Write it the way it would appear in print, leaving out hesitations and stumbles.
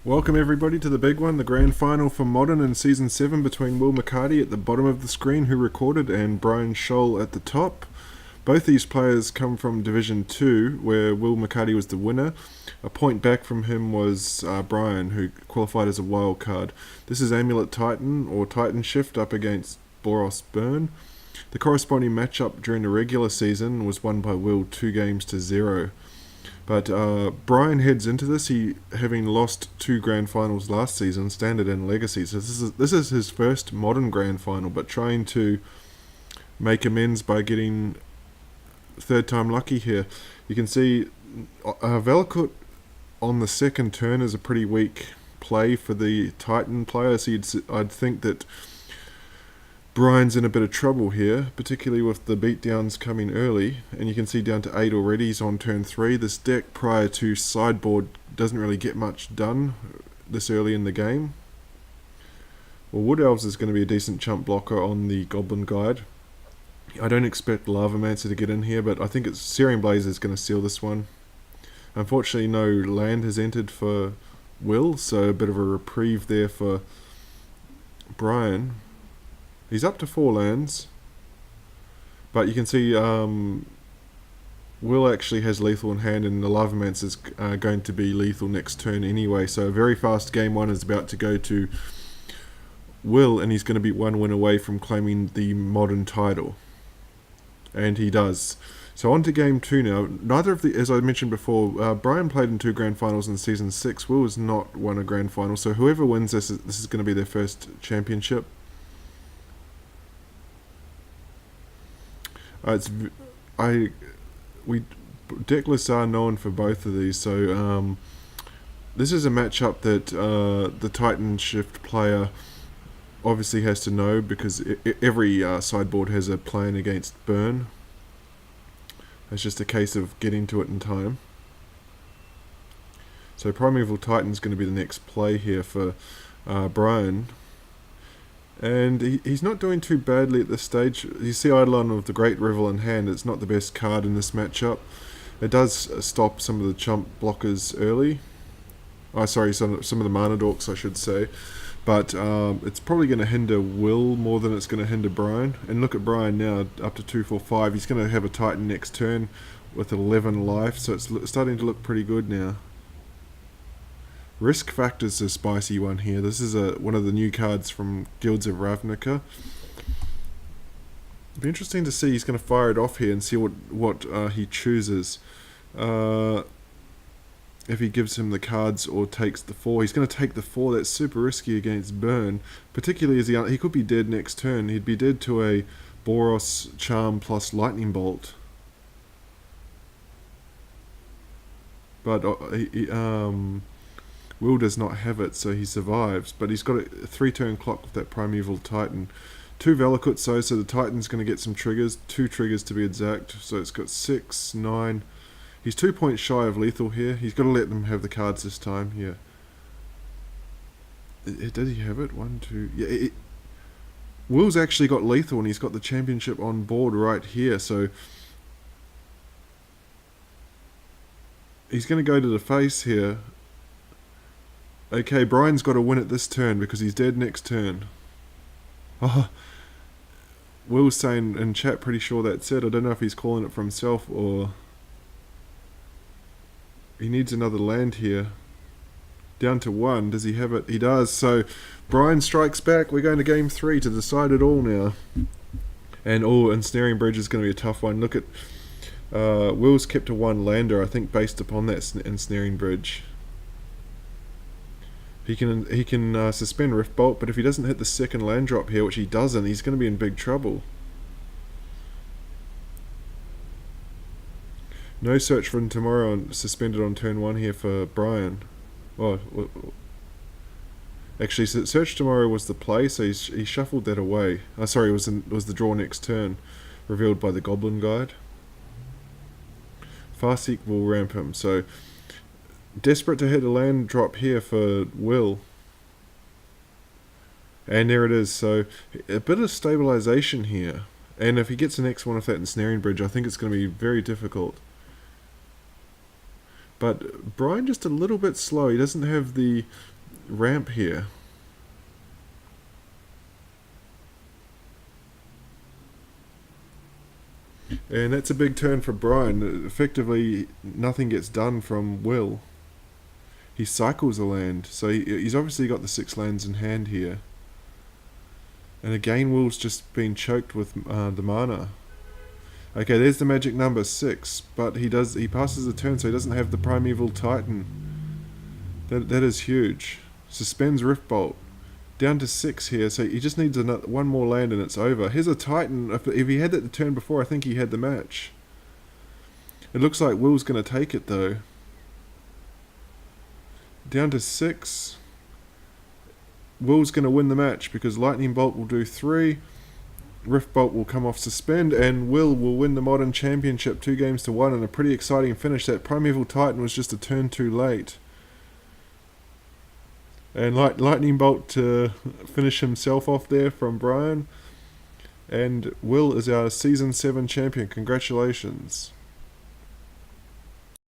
Welcome everybody to the big one, the grand final for Modern in Season 7 between Will McCarty at the bottom of the screen, who recorded, and Bryan Scholl at the top. Both these players come from Division 2, where Will McCarty was the winner. A point back from him was Bryan, who qualified as a wild card. This is Amulet Titan, or Titan Shift, up against Boros Burn. The corresponding matchup during the regular season was won by Will 2-0. But Bryan heads into this, he having lost 2 grand finals last season, Standard and Legacy. So this is his first Modern grand final, but trying to make amends by getting third time lucky here. You can see Valakut on the second turn is a pretty weak play for the Titan player, so I'd think that Bryan's in a bit of trouble here, particularly with the beatdowns coming early, and you can see down to 8 already. He's on turn 3. This deck prior to sideboard doesn't really get much done this early in the game. Well, Wood Elves is going to be a decent chump blocker on the Goblin Guide. I don't expect Lavamancer to get in here, but I think it's Searing Blaze is going to seal this one. Unfortunately, no land has entered for Will, so a bit of a reprieve there for Bryan. He's up to 4 lands, but you can see Will actually has lethal in hand, and the Lavamancer is going to be lethal next turn anyway. So a very fast game 1 is about to go to Will, and he's going to be 1 win away from claiming the Modern title. And he does. So on to game 2 now. Neither of the, as I mentioned before, Bryan played in 2 grand finals in Season 6. Will has not won a grand final, so whoever wins this is going to be their first championship. Deck lists are known for both of these, so this is a matchup that the Titan Shift player obviously has to know, because every sideboard has a plan against Burn. It's just a case of getting to it in time. So Primeval Titan's going to be the next play here for Bryan. And he's not doing too badly at this stage. You see Eidolon with the Great Revel in hand. It's not the best card in this matchup. It does stop some of the chump blockers early. Oh, sorry, some of the mana dorks, I should say. But it's probably going to hinder Will more than it's going to hinder Bryan. And look at Bryan now, up to 2/4/5. He's going to have a Titan next turn with 11 life, so it's starting to look pretty good now. Risk Factor's a spicy one here. This is one of the new cards from Guilds of Ravnica. It'll be interesting to see. He's going to fire it off here and see what he chooses. If he gives him the cards or takes the 4. He's going to take the 4. That's super risky against Burn, particularly as he could be dead next turn. He'd be dead to a Boros Charm plus Lightning Bolt. But Will does not have it, so he survives, but he's got a 3-turn clock with that Primeval Titan. 2 Valakuts, so the Titan's going to get some triggers, 2 triggers to be exact, so it's got 6, 9. He's 2 points shy of lethal here. He's got to let them have the cards this time here. Did he have it? 1, 2... Yeah, Will's actually got lethal, and he's got the championship on board right here, so he's going to go to the face here. Okay, Bryan's got to win it this turn because he's dead next turn. Oh, Will's saying in chat, pretty sure that's it. I don't know if he's calling it for himself or he needs another land here. Down to 1. Does he have it? He does. So Bryan strikes back. We're going to game 3 to decide it all now. And Ensnaring Bridge is going to be a tough one. Look at Will's kept to 1 lander, I think, based upon that Ensnaring Bridge. He can suspend Rift Bolt, but if he doesn't hit the second land drop here, which he doesn't, he's going to be in big trouble. No Search for Tomorrow suspended on turn 1 here for Bryan. Oh, actually, Search Tomorrow was the play, so he shuffled that away. Sorry, it was the draw next turn, revealed by the Goblin Guide. Farseek will ramp him, so desperate to hit a land drop here for Will. And there it is, so a bit of stabilization here. And if he gets the next one of that Ensnaring Bridge, I think it's going to be very difficult. But Bryan just a little bit slow. He doesn't have the ramp here. And that's a big turn for Bryan. Effectively, nothing gets done from Will. He cycles a land, so he's obviously got the 6 lands in hand here. And again, Will's just been choked with the mana. Okay, there's the magic number 6, but he passes the turn, so he doesn't have the Primeval Titan. That is huge. Suspends Riftbolt. Down to 6 here, so he just needs one more land and it's over. Here's a Titan. If he had that the turn before, I think he had the match. It looks like Will's going to take it though. Down to 6. Will's going to win the match because Lightning Bolt will do 3. Riftbolt will come off suspend, and Will win the Modern Championship 2-1 in a pretty exciting finish. That Primeval Titan was just a turn too late. And Lightning Bolt to finish himself off there from Bryan. And Will is our Season 7 champion. Congratulations.